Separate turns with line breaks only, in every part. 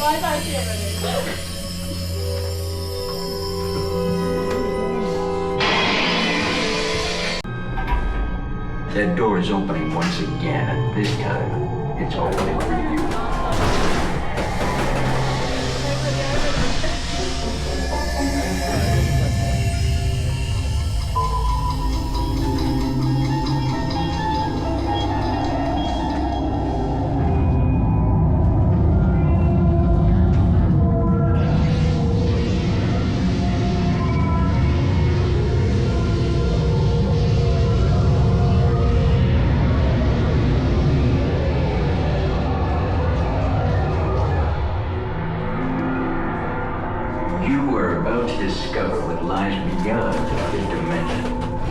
That door is opening once again, and this time, it's opening for you. Discover what lies beyond this dimension,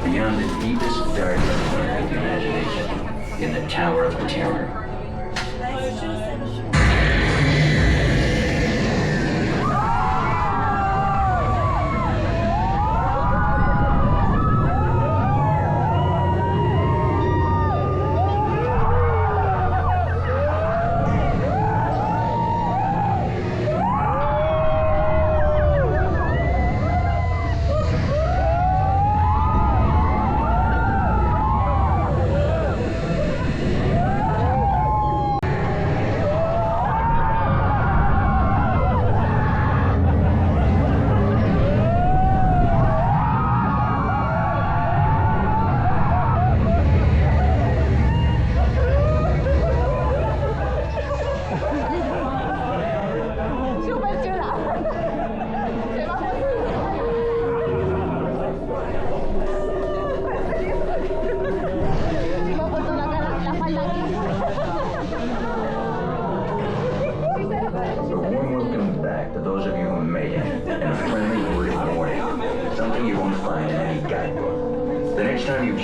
beyond the deepest darkness of our imagination, in the Tower of Terror.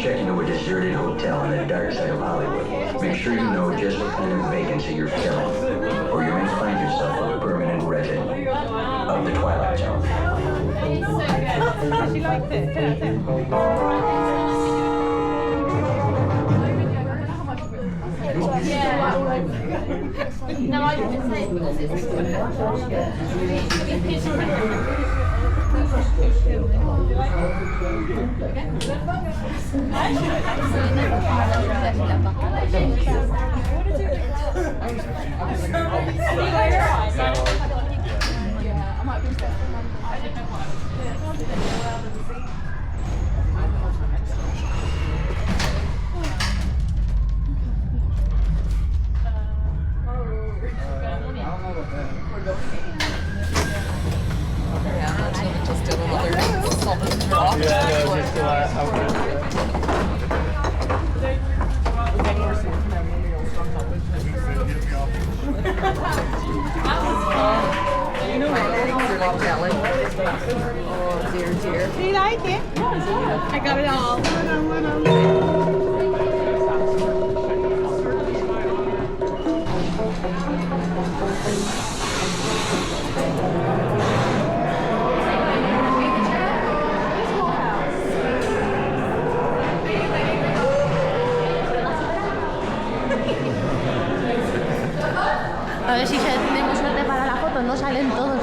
Check into a deserted hotel on the dark side of Hollywood. Make sure you know just what kind of vacancy you're filling, or you may find yourself a permanent resident of the Twilight Zone.
She liked it. Yeah. No, I didn't say it because it's
Oh dear, dear.
Do you like it? I got it all.
A ver si tenemos suerte para la foto, no salen todos.